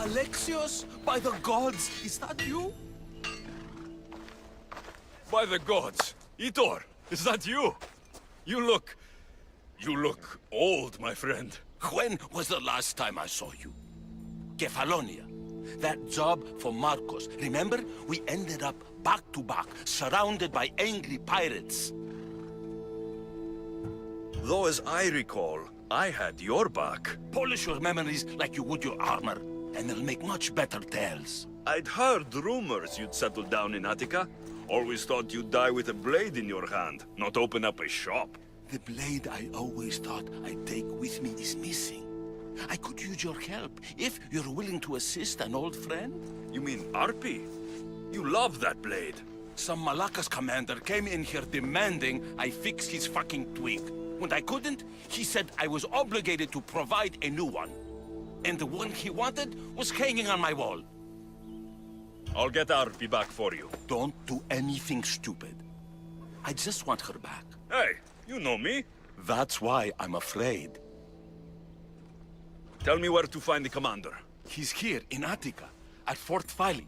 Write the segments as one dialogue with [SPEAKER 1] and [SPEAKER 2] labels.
[SPEAKER 1] Alexios, by the gods, is that you?
[SPEAKER 2] By the gods! Itor, is that you? You look old, my friend.
[SPEAKER 1] When was the last time I saw you? Kefalonia. That job for Marcos. Remember? We ended up back to back, surrounded by angry pirates.
[SPEAKER 2] Though as I recall, I had your back.
[SPEAKER 1] Polish your memories like you would your armor, and they'll make much better tales.
[SPEAKER 2] I'd heard rumors you'd settled down in Attica. Always thought you'd die with a blade in your hand, not open up a shop.
[SPEAKER 1] The blade I always thought I'd take with me is missing. I could use your help, if you're willing to assist an old friend.
[SPEAKER 2] You mean Arpi? You love that blade.
[SPEAKER 1] Some Malakas commander came in here demanding I fix his fucking twig. When I couldn't, he said I was obligated to provide a new one. And the one he wanted was hanging on my wall.
[SPEAKER 2] I'll get Arpi back for you.
[SPEAKER 1] Don't do anything stupid. I just want her back.
[SPEAKER 2] Hey, you know me.
[SPEAKER 1] That's why I'm afraid.
[SPEAKER 2] Tell me where to find the commander.
[SPEAKER 1] He's here in Attica, at Fort Phili.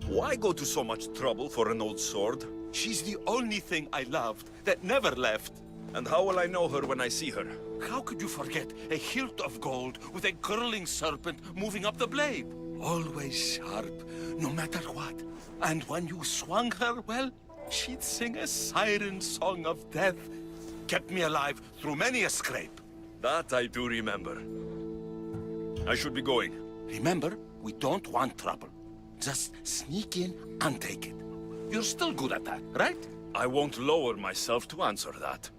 [SPEAKER 2] Why go to so much trouble for an old sword?
[SPEAKER 1] She's the only thing I loved that never left.
[SPEAKER 2] And how will I know her when I see her?
[SPEAKER 1] How could you forget a hilt of gold with a curling serpent moving up the blade? Always sharp, no matter what. And when you swung her, well, she'd sing a siren song of death. Kept me alive through many a scrape.
[SPEAKER 2] That I do remember. I should be going.
[SPEAKER 1] Remember, we don't want trouble. Just sneak in and take it. You're still good at that, right?
[SPEAKER 2] I won't lower myself to answer that.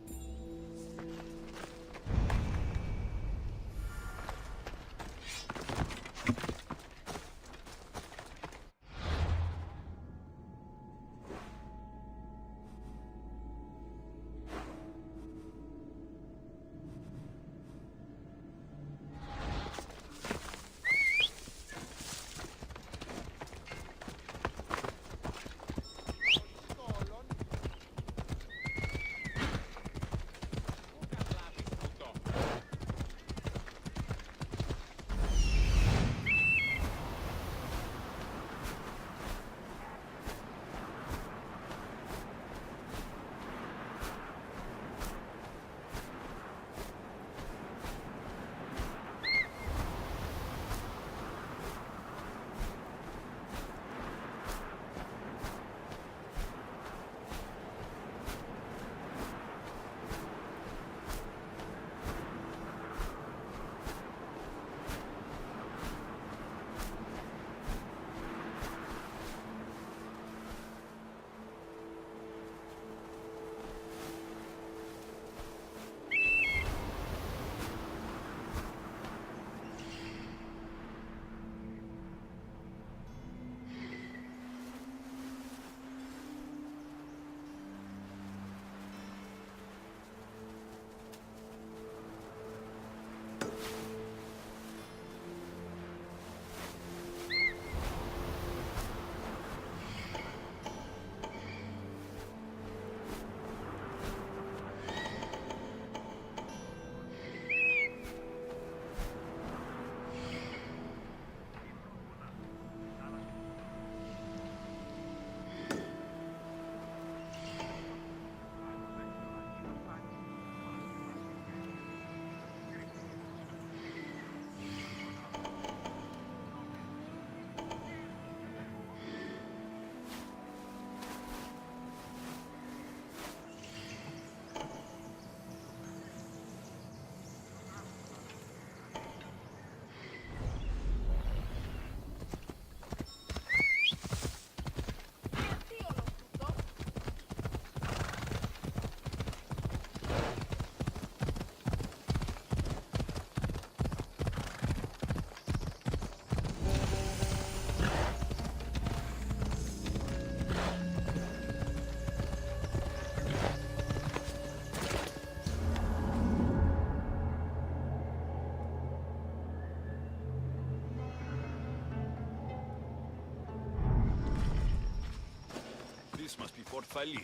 [SPEAKER 2] This must be Fort Phili.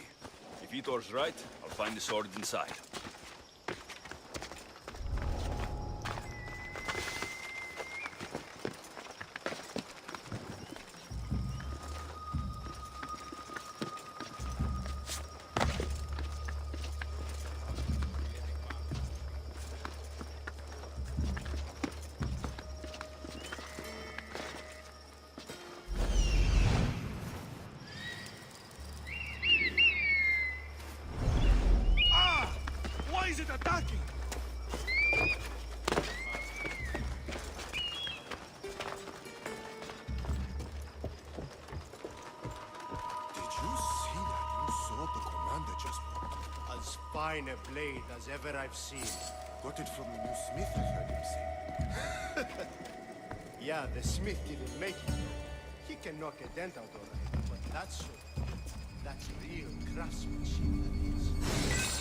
[SPEAKER 2] If Itor's right, I'll find the sword inside.
[SPEAKER 1] attacking!
[SPEAKER 3] Did you see that new sword the commander just bought?
[SPEAKER 4] As fine a blade as ever I've seen.
[SPEAKER 3] Got it from the new smith, I heard him say.
[SPEAKER 4] Yeah, the smith didn't make it. He can knock a dent out all right, but that's real craftsmanship, that is.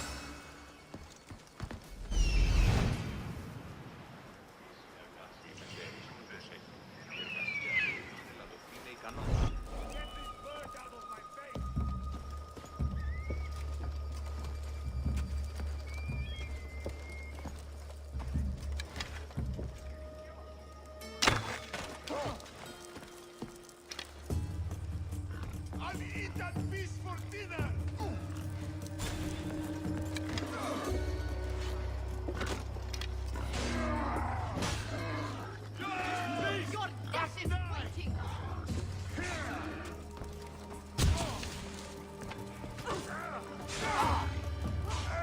[SPEAKER 1] I'll eat that beast for dinner!
[SPEAKER 5] Your death is waiting!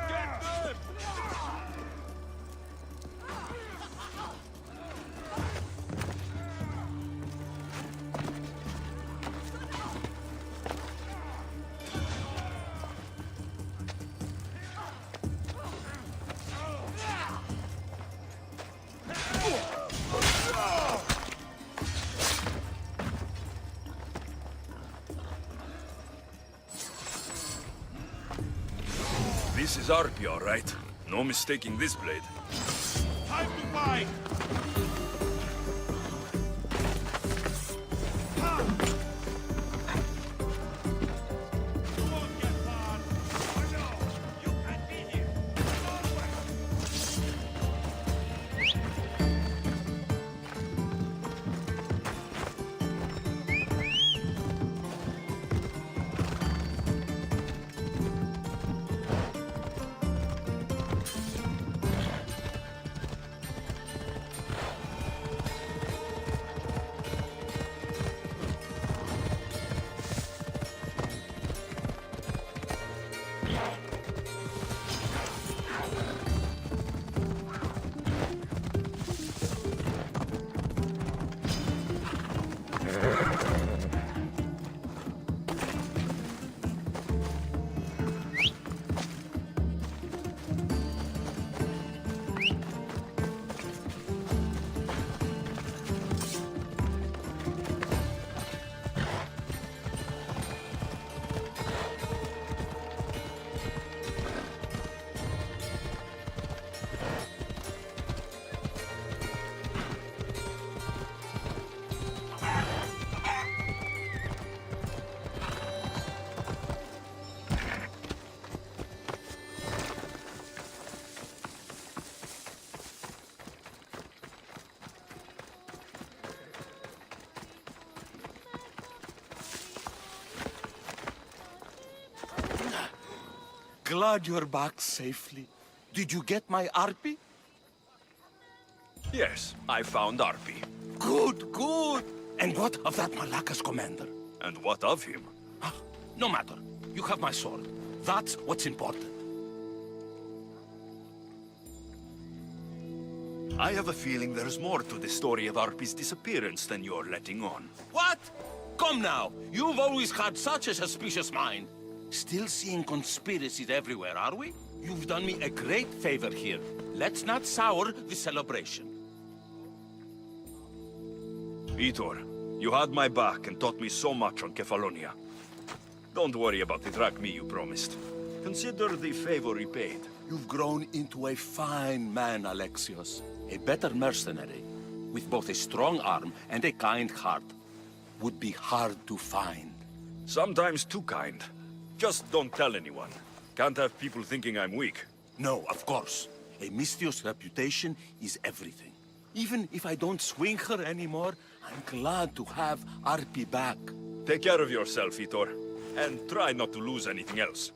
[SPEAKER 1] Get them!
[SPEAKER 2] This is Arpi, all right. No mistaking this blade.
[SPEAKER 1] Time to fight! You won't get far! I know! You can be here! Forward! Glad you're back safely. Did you get my Arpi?
[SPEAKER 2] Yes, I found Arpi.
[SPEAKER 1] Good, good. And what of that Malaka's commander?
[SPEAKER 2] And what of him?
[SPEAKER 1] Ah, no matter. You have my sword. That's what's important.
[SPEAKER 2] I have a feeling there's more to the story of Arpi's disappearance than you're letting on.
[SPEAKER 1] What? Come now. You've always had such a suspicious mind. Still seeing conspiracies everywhere, are we? You've done me a great favor here. Let's not sour the celebration.
[SPEAKER 2] Vitor, you had my back and taught me so much on Kefalonia. Don't worry about the drachmi you promised. Consider the favor repaid.
[SPEAKER 1] You've grown into a fine man, Alexios. A better mercenary, with both a strong arm and a kind heart, would be hard to find.
[SPEAKER 2] Sometimes too kind. Just don't tell anyone. Can't have people thinking I'm weak.
[SPEAKER 1] No, of course. A Misthios reputation is everything. Even if I don't swing her anymore, I'm glad to have Arpi back.
[SPEAKER 2] Take care of yourself, Vitor. And try not to lose anything else.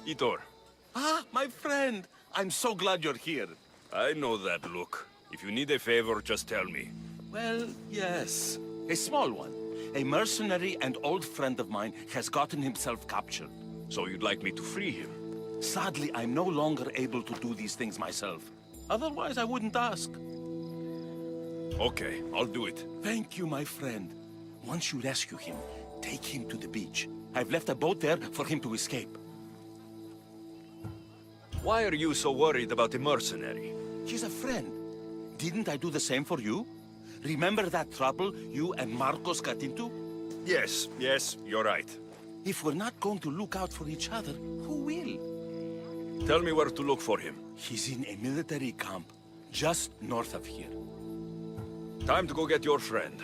[SPEAKER 2] Itor,
[SPEAKER 1] Ah, my friend. I'm so glad you're here.
[SPEAKER 2] I know that look. If you need a favor, just tell me.
[SPEAKER 1] Well, yes. A small one. A mercenary and old friend of mine has gotten himself captured.
[SPEAKER 2] So you'd like me to free him?
[SPEAKER 1] Sadly, I'm no longer able to do these things myself. Otherwise, I wouldn't ask.
[SPEAKER 2] Okay, I'll do it.
[SPEAKER 1] Thank you, my friend. Once you rescue him, take him to the beach. I've left a boat there for him to escape.
[SPEAKER 2] Why are you so worried about a mercenary?
[SPEAKER 1] He's a friend. Didn't I do the same for you? Remember that trouble you and Marcos got into?
[SPEAKER 2] Yes, you're right.
[SPEAKER 1] If we're not going to look out for each other, who will?
[SPEAKER 2] Tell me where to look for him.
[SPEAKER 1] He's in a military camp, just north of here.
[SPEAKER 2] Time to go get your friend.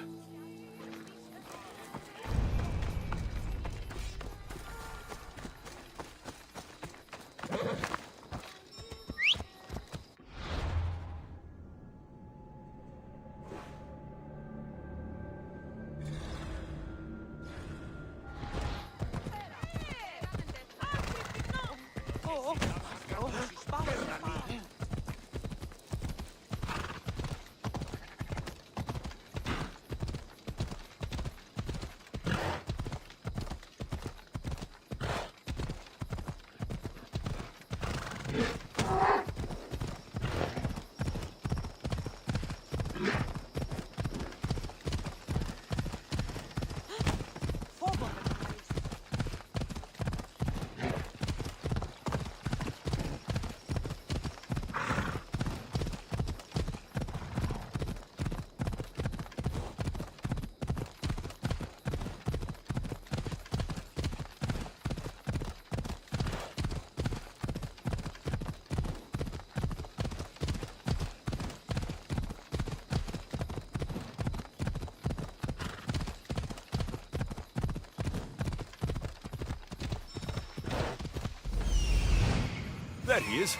[SPEAKER 2] There he is.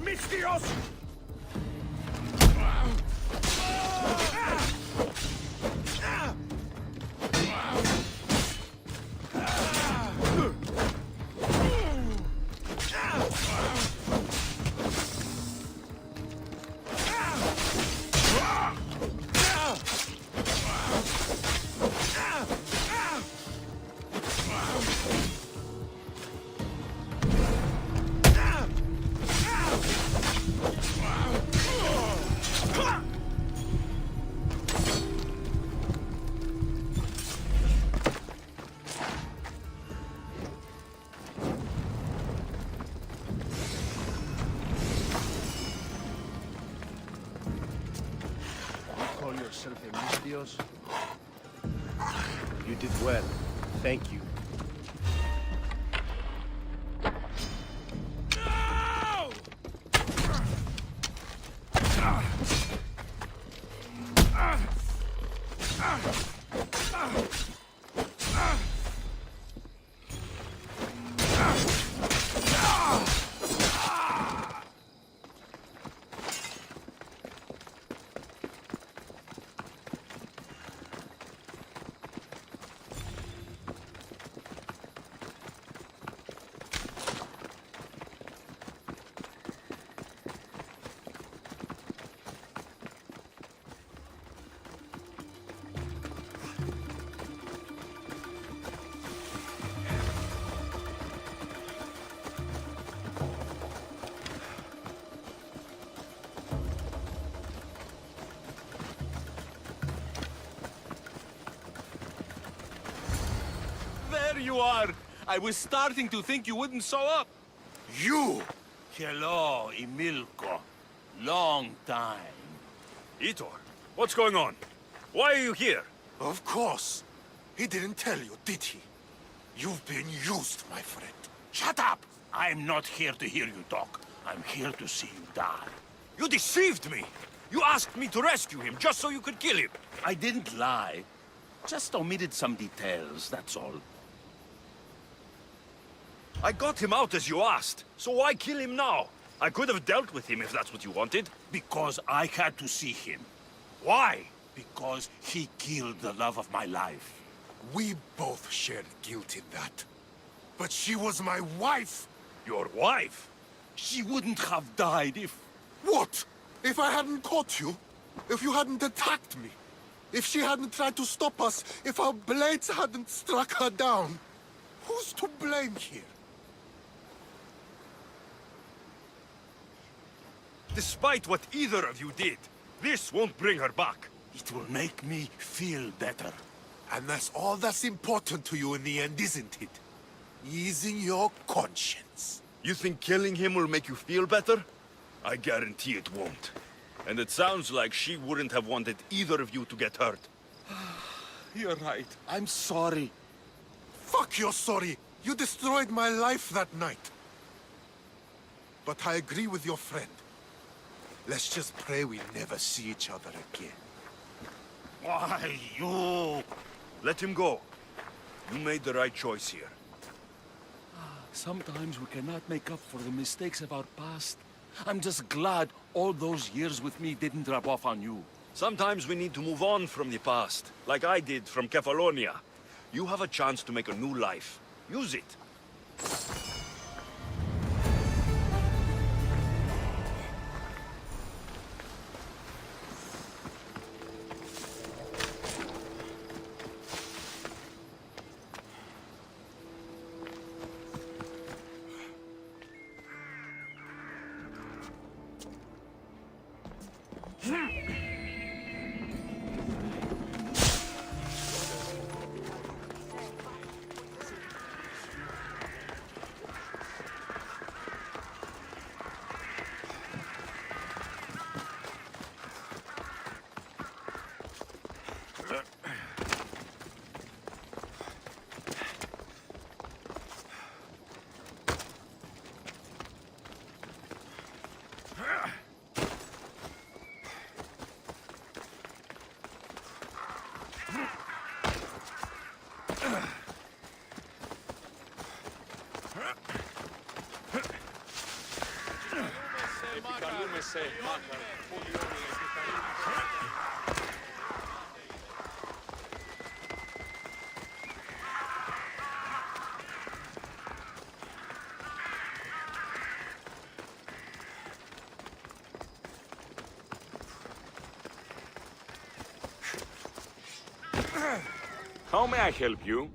[SPEAKER 3] Mistios!
[SPEAKER 4] Call yourself a Mistios? You did well. Thank you.
[SPEAKER 1] you are! I was starting to think you wouldn't show up.
[SPEAKER 3] You!
[SPEAKER 1] Hello, Emilko. Long time.
[SPEAKER 2] Itor, what's going on? Why are you here?
[SPEAKER 3] Of course. He didn't tell you, did he? You've been used, my friend.
[SPEAKER 1] Shut up! I'm not here to hear you talk. I'm here to see you die.
[SPEAKER 2] You deceived me! You asked me to rescue him just so you could kill him!
[SPEAKER 1] I didn't lie. Just omitted some details, that's all.
[SPEAKER 2] I got him out as you asked, so why kill him now? I could have dealt with him if that's what you wanted.
[SPEAKER 1] Because I had to see him.
[SPEAKER 2] Why?
[SPEAKER 1] Because he killed the love of my life.
[SPEAKER 3] We both shared guilt in that. But she was my wife!
[SPEAKER 2] Your wife?
[SPEAKER 1] She wouldn't have died if...
[SPEAKER 3] What? If I hadn't caught you? If you hadn't attacked me? If she hadn't tried to stop us? If our blades hadn't struck her down? Who's to blame here?
[SPEAKER 2] Despite what either of you did, this won't bring her back.
[SPEAKER 1] It will make me feel better.
[SPEAKER 3] And that's all that's important to you in the end, isn't it? Easing your conscience.
[SPEAKER 2] You think killing him will make you feel better? I guarantee it won't. And it sounds like she wouldn't have wanted either of you to get hurt.
[SPEAKER 1] You're right. I'm sorry.
[SPEAKER 3] Fuck you're sorry. You destroyed my life that night. But I agree with your friend. Let's just pray we never see each other again.
[SPEAKER 1] Why, you...
[SPEAKER 2] Let him go. You made the right choice here.
[SPEAKER 1] Sometimes we cannot make up for the mistakes of our past. I'm just glad all those years with me didn't rub off on you.
[SPEAKER 2] Sometimes we need to move on from the past, like I did from Kefalonia. You have a chance to make a new life. Use it.
[SPEAKER 6] How may I help you?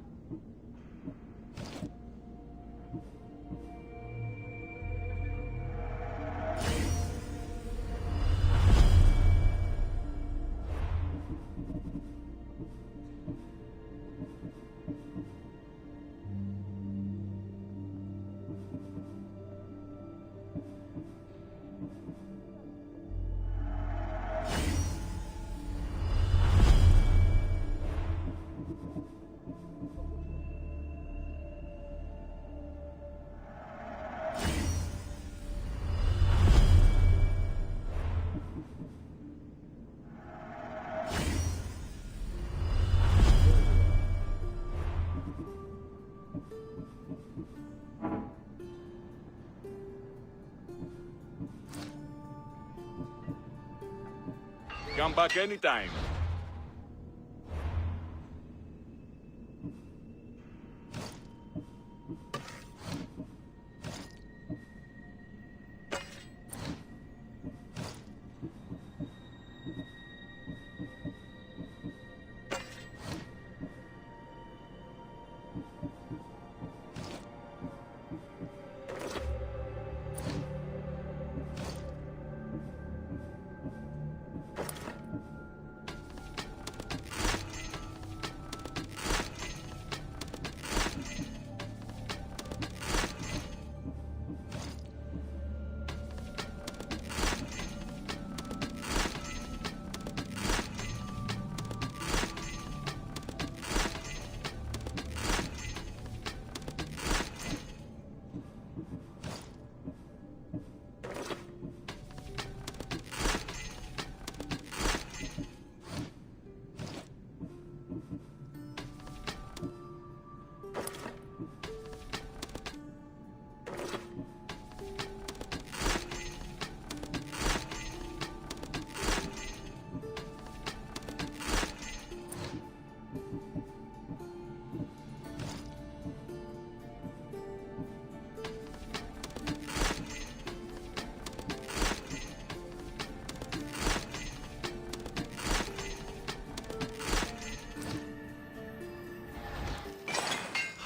[SPEAKER 6] Come back anytime.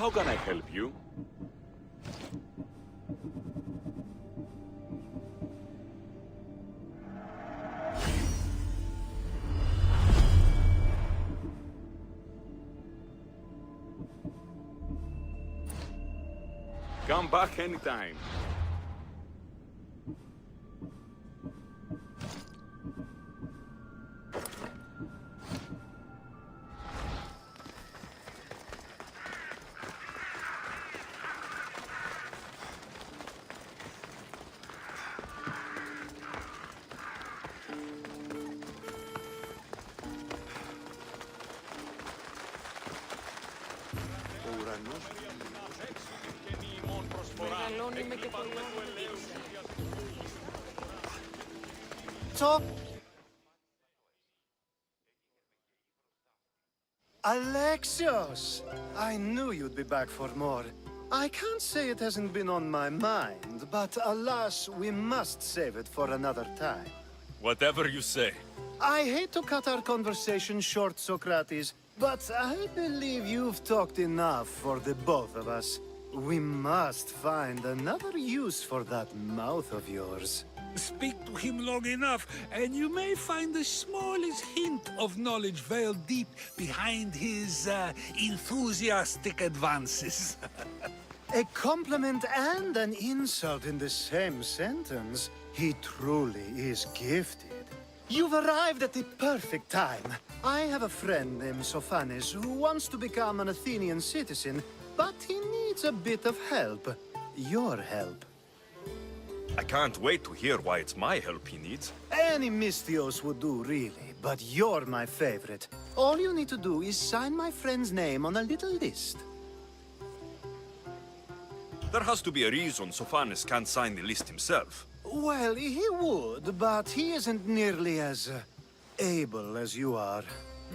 [SPEAKER 6] How can I help you? Come back anytime.
[SPEAKER 4] Top. Alexios! I knew you'd be back for more. I can't say it hasn't been on my mind, but alas, we must save it for another time.
[SPEAKER 1] Whatever you say.
[SPEAKER 4] I hate to cut our conversation short, Socrates, but I believe you've talked enough for the both of us. We must find another use for that mouth of yours.
[SPEAKER 7] Speak to him long enough, and you may find the smallest hint of knowledge veiled deep behind his enthusiastic advances.
[SPEAKER 4] A compliment and an insult in the same sentence. He truly is gifted. You've arrived at the perfect time. I have a friend named Sophanes who wants to become an Athenian citizen, but he needs a bit of help. Your help.
[SPEAKER 2] I can't wait to hear why it's my help he needs.
[SPEAKER 4] Any Mystios would do, really, but you're my favorite. All you need to do is sign my friend's name on a little list.
[SPEAKER 2] There has to be a reason Sophanes can't sign the list himself.
[SPEAKER 4] Well, he would, but he isn't nearly as able as you are.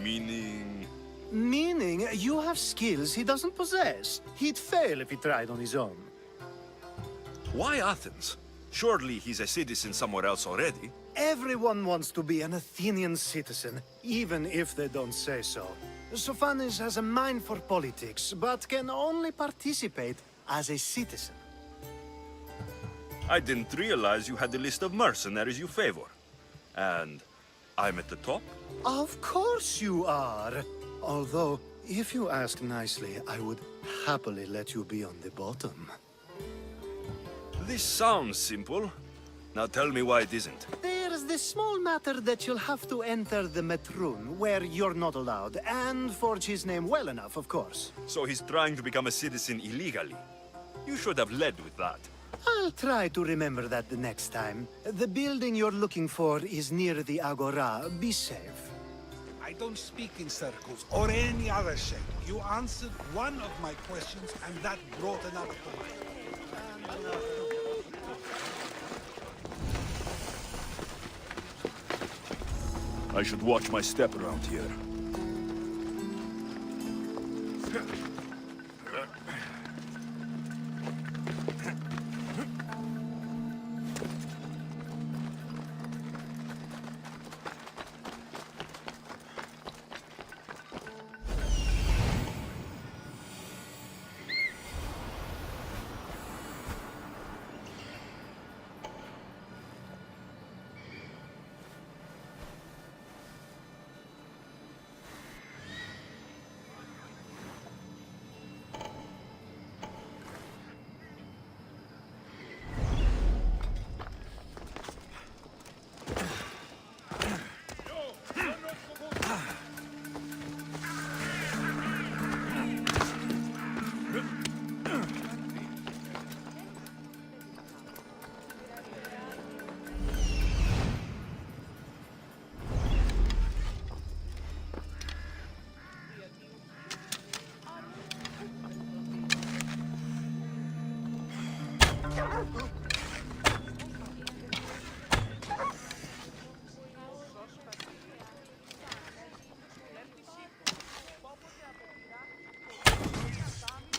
[SPEAKER 2] Meaning...
[SPEAKER 4] Meaning, you have skills he doesn't possess. He'd fail if he tried on his own.
[SPEAKER 2] Why Athens? Surely he's a citizen somewhere else already.
[SPEAKER 4] Everyone wants to be an Athenian citizen, even if they don't say so. Sophanes has a mind for politics, but can only participate as a citizen.
[SPEAKER 2] I didn't realize you had a list of mercenaries you favor. And I'm at the top?
[SPEAKER 4] Of course you are. Although, if you ask nicely, I would happily let you be on the bottom.
[SPEAKER 2] This sounds simple. Now tell me why it isn't.
[SPEAKER 4] There's the small matter that you'll have to enter the Metroon, where you're not allowed, and forge his name well enough, of course.
[SPEAKER 2] So he's trying to become a citizen illegally. You should have led with that.
[SPEAKER 4] I'll try to remember that the next time. The building you're looking for is near the Agora. Be safe.
[SPEAKER 7] I don't speak in circles or any other shape. You answered one of my questions, and that brought another to mind.
[SPEAKER 2] I should watch my step around here.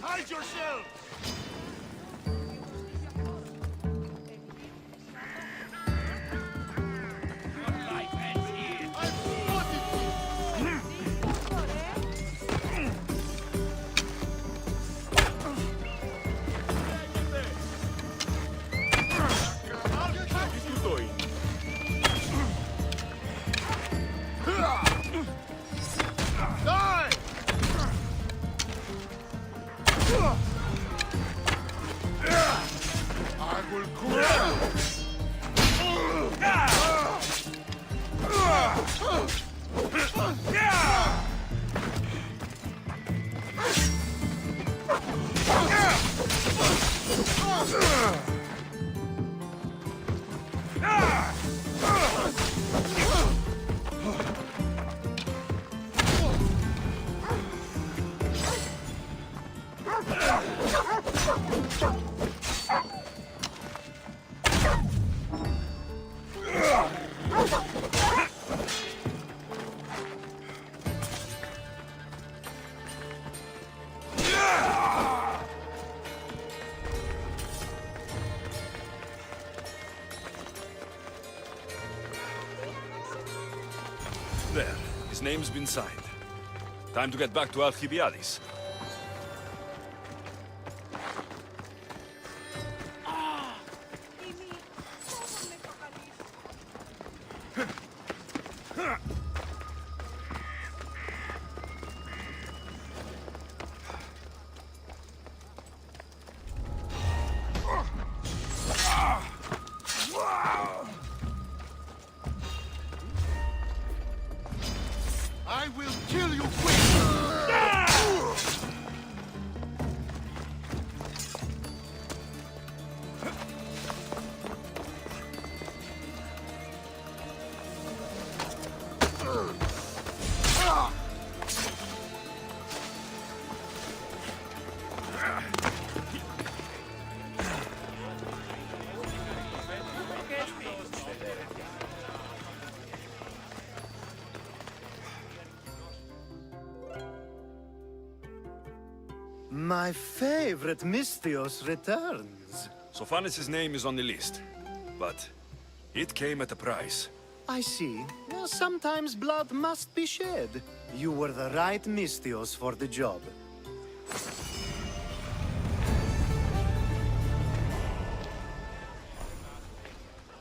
[SPEAKER 1] Hide yourself!
[SPEAKER 2] There. His name's been signed. Time to get back to Alcibiades.
[SPEAKER 3] I will kill you quick!
[SPEAKER 4] My favorite Misthios returns.
[SPEAKER 2] Sophanis' name is on the list, but it came at a price.
[SPEAKER 4] I see. Well, sometimes blood must be shed. You were the right Misthios for the job.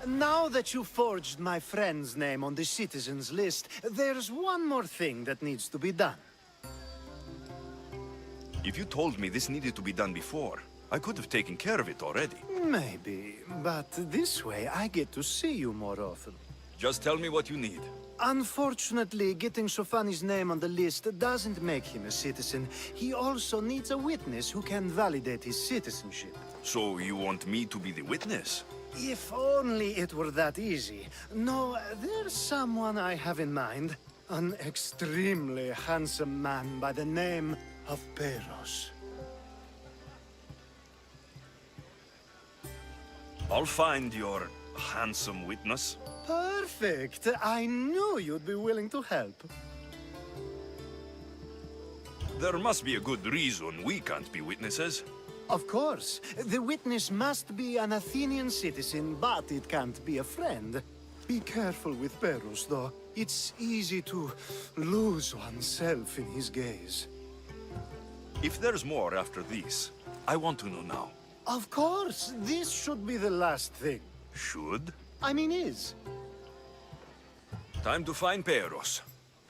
[SPEAKER 4] Now that you forged my friend's name on the citizens list, there's one more thing that needs to be done.
[SPEAKER 2] If you told me this needed to be done before, I could have taken care of it already.
[SPEAKER 4] Maybe, but this way I get to see you more often.
[SPEAKER 2] Just tell me what you need.
[SPEAKER 4] Unfortunately, getting Sophanis' name on the list doesn't make him a citizen. He also needs a witness who can validate his citizenship.
[SPEAKER 2] So you want me to be the witness?
[SPEAKER 4] If only it were that easy. No, there's someone I have in mind. An extremely handsome man by the name of Peros.
[SPEAKER 2] I'll find your handsome witness.
[SPEAKER 4] Perfect. I knew you'd be willing to help.
[SPEAKER 2] There must be a good reason we can't be witnesses.
[SPEAKER 4] Of course. The witness must be an Athenian citizen, but it can't be a friend. Be careful with Peros, though. It's easy to lose oneself in his gaze.
[SPEAKER 2] If there's more after this, I want to know now.
[SPEAKER 4] Of course. This should be the last thing.
[SPEAKER 2] Should?
[SPEAKER 4] I mean, is.
[SPEAKER 2] Time to find Peros.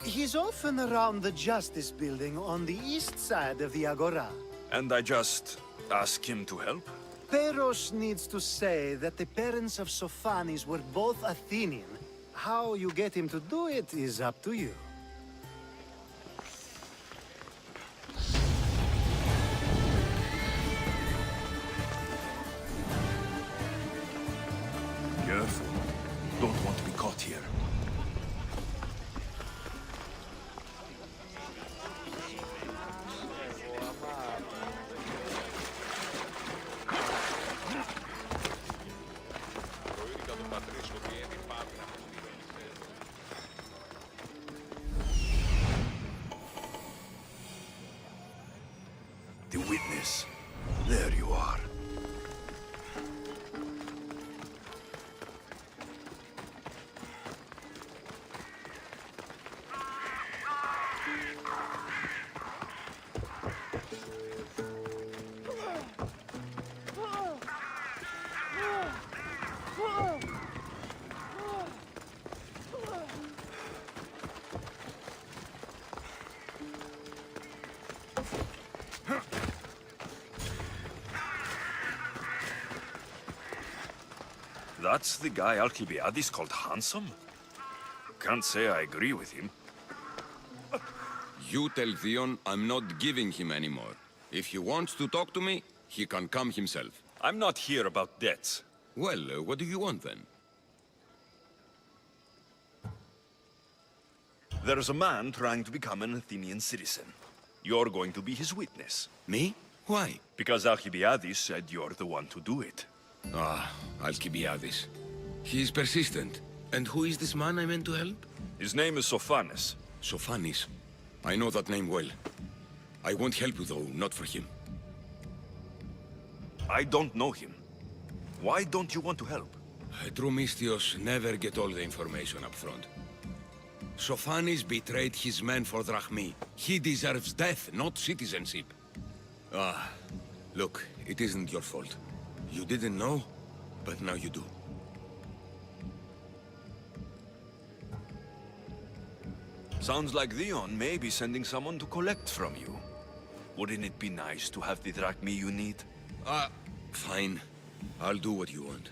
[SPEAKER 4] He's often around the Justice Building on the east side of the Agora.
[SPEAKER 2] And I just ask him to help?
[SPEAKER 4] Peros needs to say that the parents of Sophanis were both Athenian. How you get him to do it is up to you.
[SPEAKER 2] Careful. Don't want to be caught here. The witness. There you are. That's the guy Alcibiades called handsome? Can't say I agree with him.
[SPEAKER 8] You tell Theon I'm not giving him anymore. If he wants to talk to me, he can come himself.
[SPEAKER 2] I'm not here about debts.
[SPEAKER 8] Well, what do you want then?
[SPEAKER 2] There's a man trying to become an Athenian citizen. You're going to be his witness.
[SPEAKER 8] Me? Why?
[SPEAKER 2] Because Alcibiades said you're the one to do it.
[SPEAKER 8] Ah, Alcibiades. He is persistent. And who is this man I meant to help?
[SPEAKER 2] His name is Sophanes.
[SPEAKER 8] Sophanis. I know that name well. I won't help you, though, not for him.
[SPEAKER 2] I don't know him. Why don't you want to help?
[SPEAKER 8] True Mystios never get all the information up front. Sophanis betrayed his men for Drachmi. He deserves death, not citizenship. Ah, look, it isn't your fault. You didn't know, but now you do.
[SPEAKER 2] Sounds like Leon may be sending someone to collect from you. Wouldn't it be nice to have the drachmi you need?
[SPEAKER 8] Fine. I'll do what you want.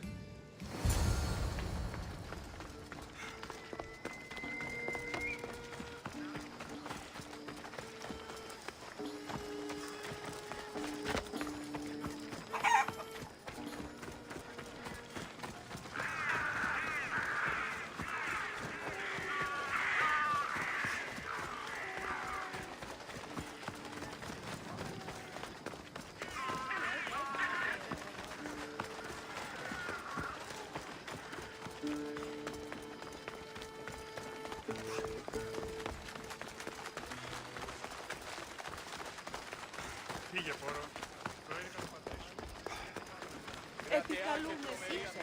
[SPEAKER 5] Επικαλούμε σύξε.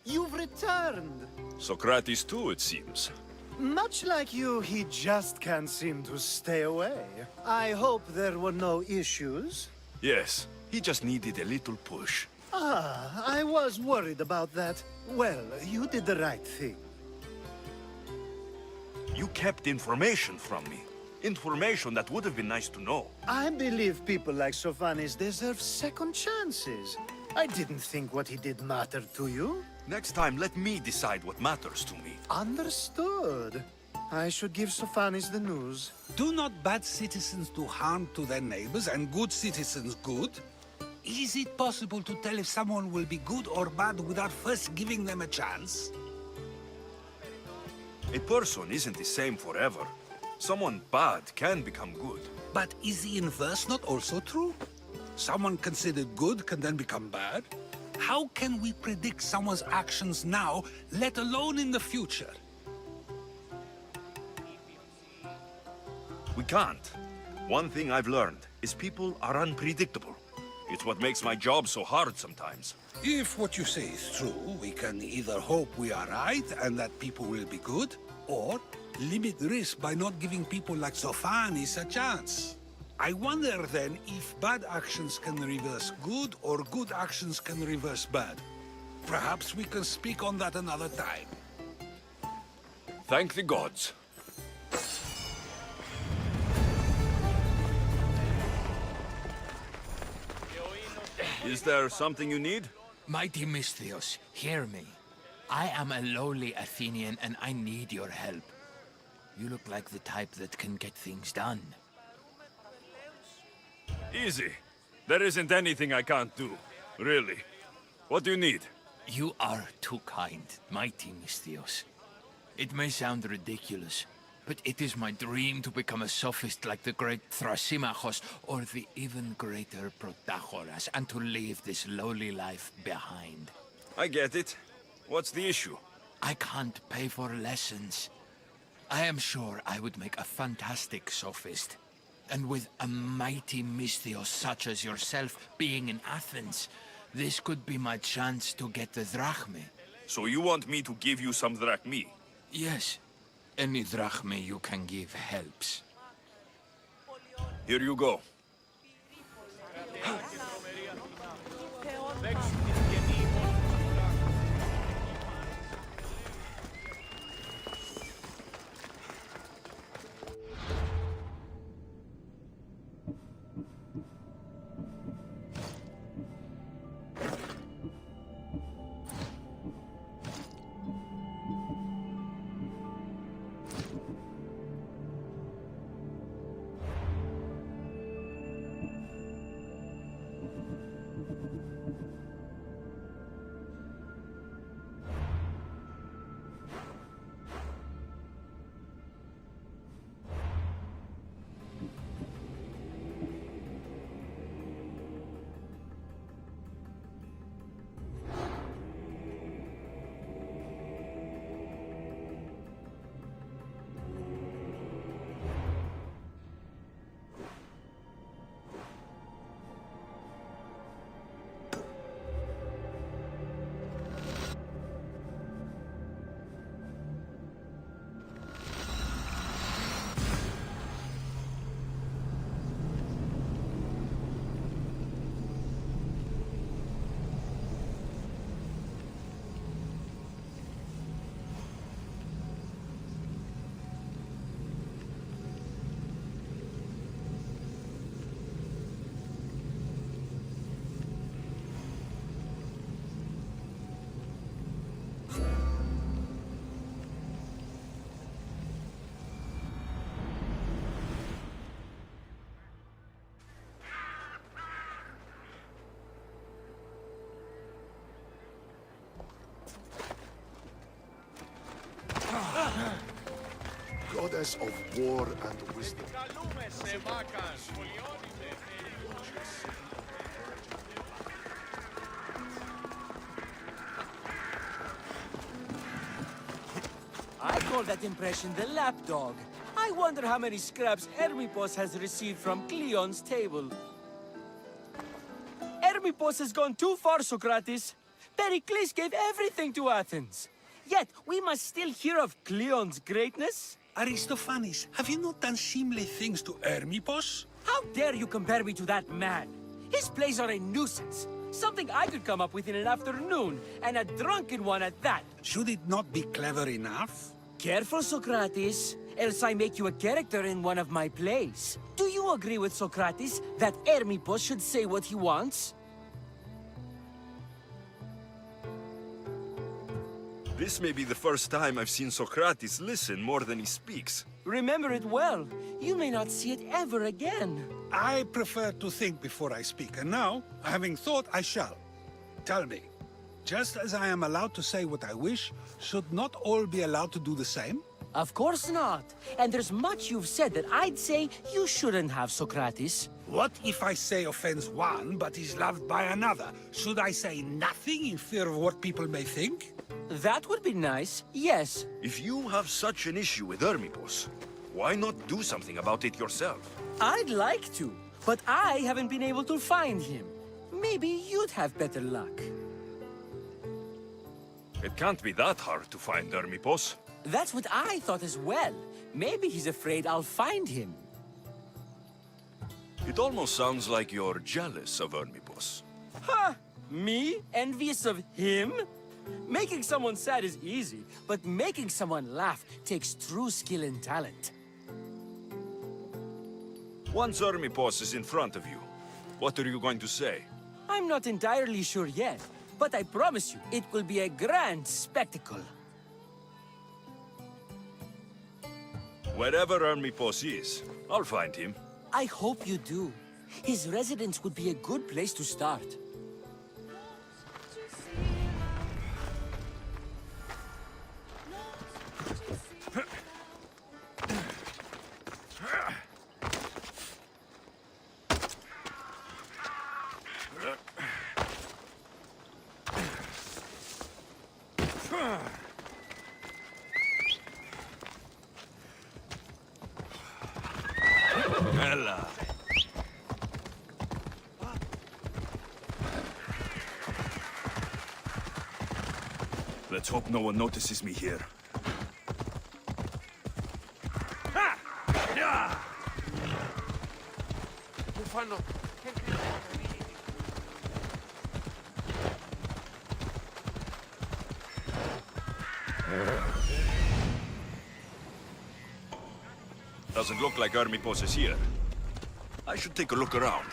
[SPEAKER 4] You've returned!
[SPEAKER 2] Socrates too, it seems.
[SPEAKER 4] Much like you, he just can't seem to stay away. I hope there were no issues.
[SPEAKER 2] Yes, he just needed a little push.
[SPEAKER 4] Ah, I was worried about that. Well, you did the right thing.
[SPEAKER 2] You kept information from me. Information that would have been nice to know.
[SPEAKER 4] I believe people like Sophanis deserve second chances. I didn't think what he did mattered to you.
[SPEAKER 2] Next time, let me decide what matters to me.
[SPEAKER 4] Understood. I should give Sophanis the news.
[SPEAKER 7] Do not bad citizens do harm to their neighbors and good citizens good? Is it possible to tell if someone will be good or bad without first giving them a chance?
[SPEAKER 2] A person isn't the same forever. Someone bad can become good.
[SPEAKER 7] But is the inverse not also true? Someone considered good can then become bad? How can we predict someone's actions now, let alone in the future?
[SPEAKER 2] We can't. One thing I've learned is people are unpredictable. It's what makes my job so hard sometimes.
[SPEAKER 7] If what you say is true, we can either hope we are right and that people will be good, or limit risk by not giving people like Sophanis a chance. I wonder then if bad actions can reverse good or good actions can reverse bad. Perhaps we can speak on that another time.
[SPEAKER 2] Thank the gods. Is there something you need?
[SPEAKER 9] Mighty Misthios, hear me. I am a lowly Athenian and I need your help. You look like the type that can get things done.
[SPEAKER 2] Easy. There isn't anything I can't do. Really. What do you need?
[SPEAKER 9] You are too kind, Mighty Misthios. It may sound ridiculous, but it is my dream to become a sophist like the great Thrasymachos or the even greater Protagoras and to leave this lowly life behind.
[SPEAKER 2] I get it. What's the issue?
[SPEAKER 9] I can't pay for lessons. I am sure I would make a fantastic sophist. And with a mighty Misthios such as yourself being in Athens, this could be my chance to get the drachmi.
[SPEAKER 2] So you want me to give you some drachmi?
[SPEAKER 9] Yes. Any drachmi you can give helps.
[SPEAKER 2] Here you go.
[SPEAKER 3] process of war and wisdom.
[SPEAKER 10] I call that impression the lapdog. I wonder how many scraps Hermipos has received from Cleon's table. Hermipos has gone too far, Socrates. Pericles gave everything to Athens. Yet, we must still hear of Cleon's greatness.
[SPEAKER 7] Aristophanes, have you not done seemly things to Hermipos?
[SPEAKER 10] How dare you compare me to that man? His plays are a nuisance. Something I could come up with in an afternoon, and a drunken one at that.
[SPEAKER 7] Should it not be clever enough?
[SPEAKER 10] Careful, Socrates, else I make you a character in one of my plays. Do you agree with Socrates that Hermipos should say what he wants?
[SPEAKER 2] This may be the first time I've seen Socrates listen more than he speaks.
[SPEAKER 10] Remember it well. You may not see it ever again.
[SPEAKER 7] I prefer to think before I speak, and now, having thought, I shall. Tell me, just as I am allowed to say what I wish, should not all be allowed to do the same?
[SPEAKER 10] Of course not. And there's much you've said that I'd say you shouldn't have, Socrates.
[SPEAKER 7] What if I say offends one, but is loved by another? Should I say nothing in fear of what people may think?
[SPEAKER 10] That would be nice, yes.
[SPEAKER 2] If you have such an issue with Hermipos, why not do something about it yourself?
[SPEAKER 10] I'd like to, but I haven't been able to find him. Maybe you'd have better luck.
[SPEAKER 2] It can't be that hard to find Hermipos.
[SPEAKER 10] That's what I thought as well. Maybe he's afraid I'll find him.
[SPEAKER 2] It almost sounds like you're jealous of Hermipos.
[SPEAKER 10] Ha! Me? Envious of him? Making someone sad is easy, but making someone laugh takes true skill and talent.
[SPEAKER 2] Once Hermipos is in front of you, what are you going to say?
[SPEAKER 10] I'm not entirely sure yet, but I promise you, it will be a grand spectacle.
[SPEAKER 2] Wherever Hermipos is, I'll find him.
[SPEAKER 10] I hope you do. His residence would be a good place to start.
[SPEAKER 2] Ella. Let's hope no one notices me here. Doesn't look like Hermipos is here. I should take a look around.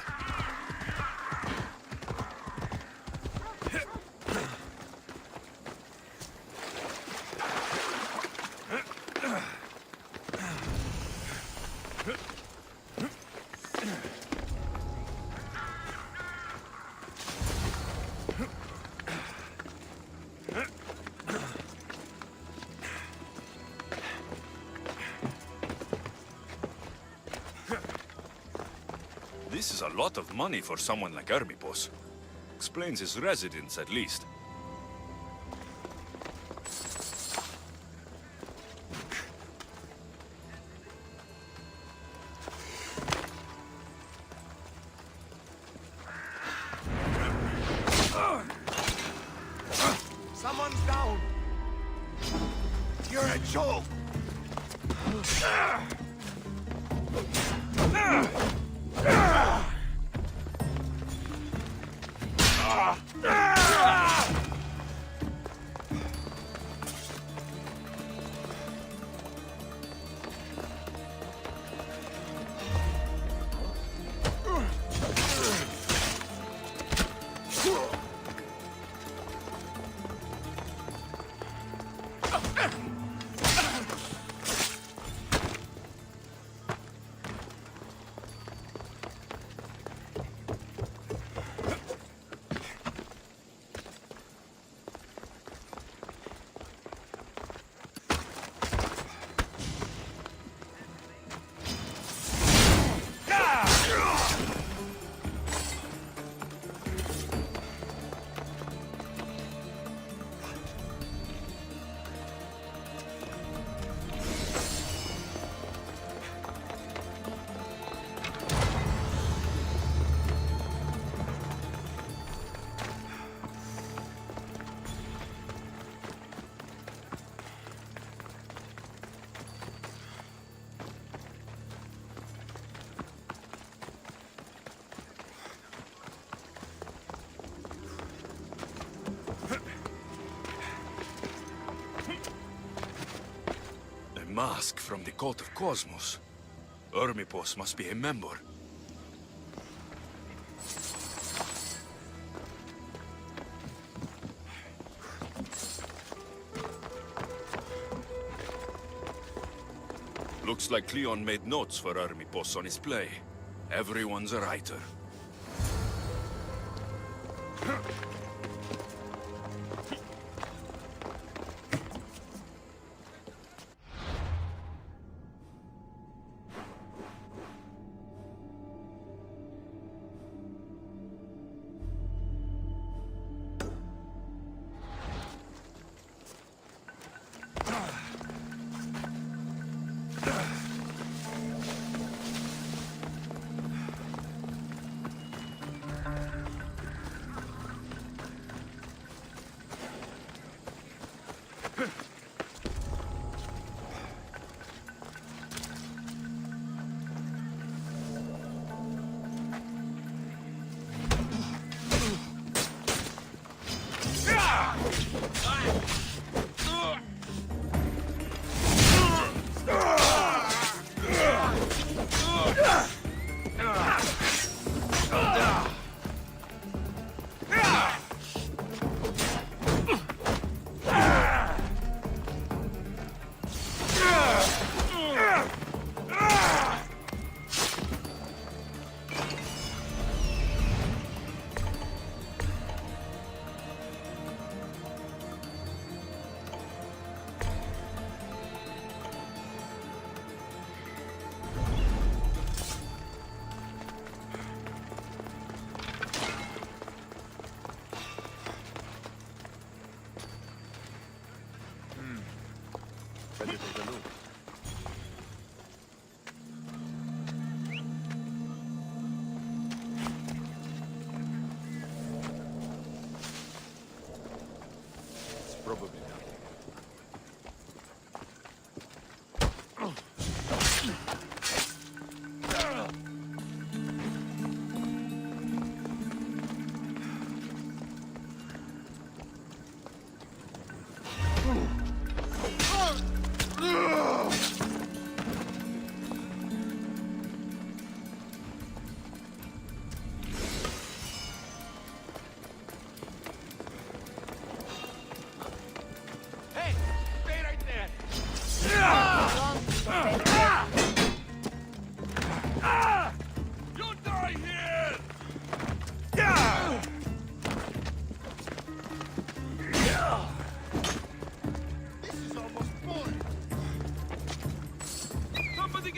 [SPEAKER 2] This is a lot of money for someone like Hermipos. Explains his residence, at least.
[SPEAKER 3] Someone's down! You're a joke!
[SPEAKER 2] mask from the Cult of Cosmos. Hermipos must be a member. Looks like Cleon made notes for Hermipos on his play. Everyone's a writer.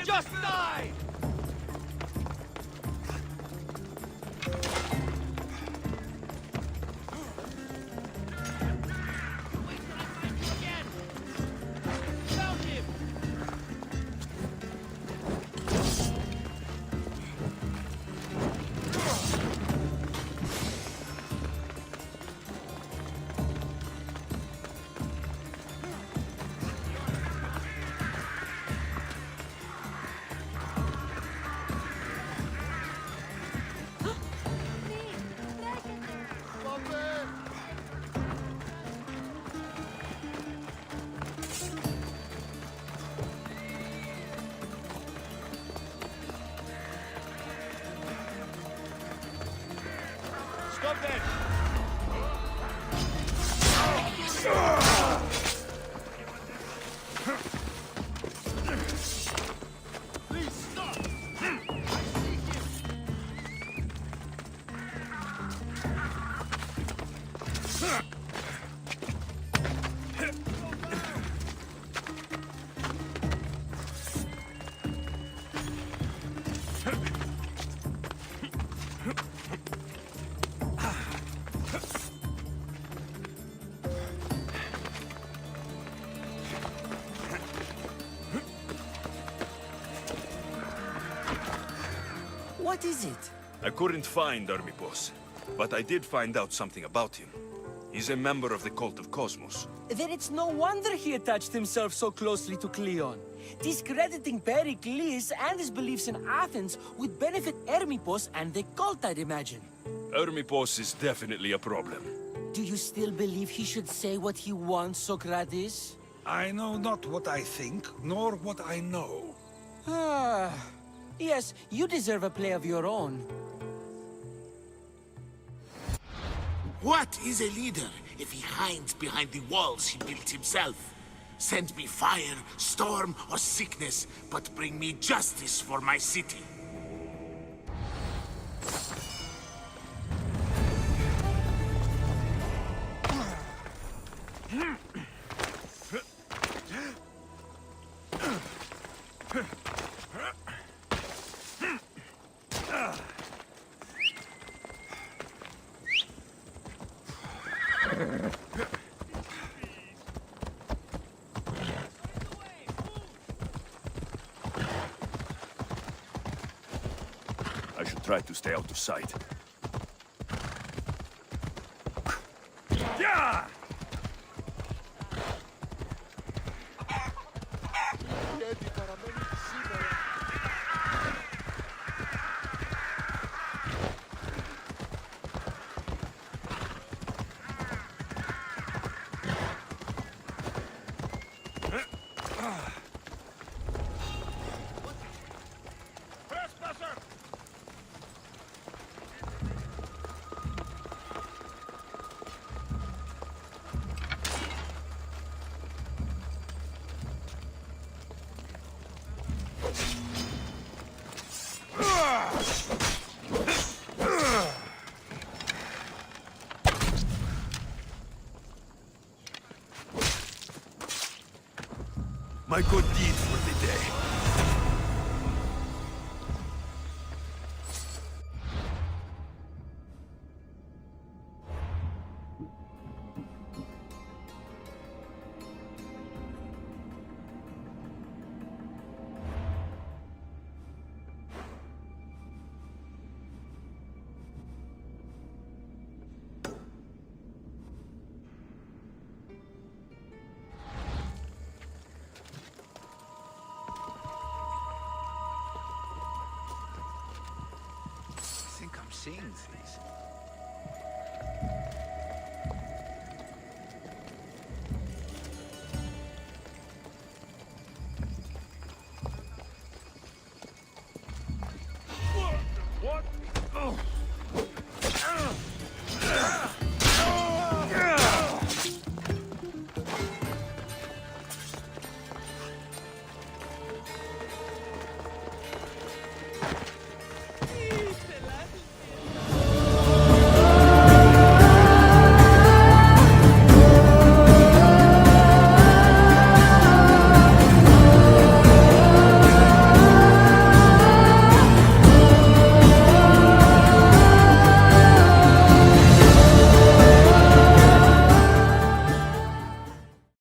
[SPEAKER 10] Just die!
[SPEAKER 2] Stop that!
[SPEAKER 3] Please stop!
[SPEAKER 10] What is it?
[SPEAKER 2] I couldn't find Hermipos, but I did find out something about him. He's a member of the Cult of Cosmos.
[SPEAKER 10] Then it's no wonder he attached himself so closely to Cleon. Discrediting Pericles and his beliefs in Athens would benefit Hermipos and the cult, I'd imagine.
[SPEAKER 2] Hermipos is definitely a problem.
[SPEAKER 10] Do you still believe he should say what he wants, Socrates?
[SPEAKER 7] I know not what I think, nor what I know.
[SPEAKER 10] Ah, yes, you deserve a play of your own.
[SPEAKER 11] What is a leader if he hides behind the walls he built himself? Send me fire, storm, or sickness, but bring me justice for my city.
[SPEAKER 2] I should try to stay out of sight. Yeah! My good deed for the day.
[SPEAKER 9] I think I'm seeing things.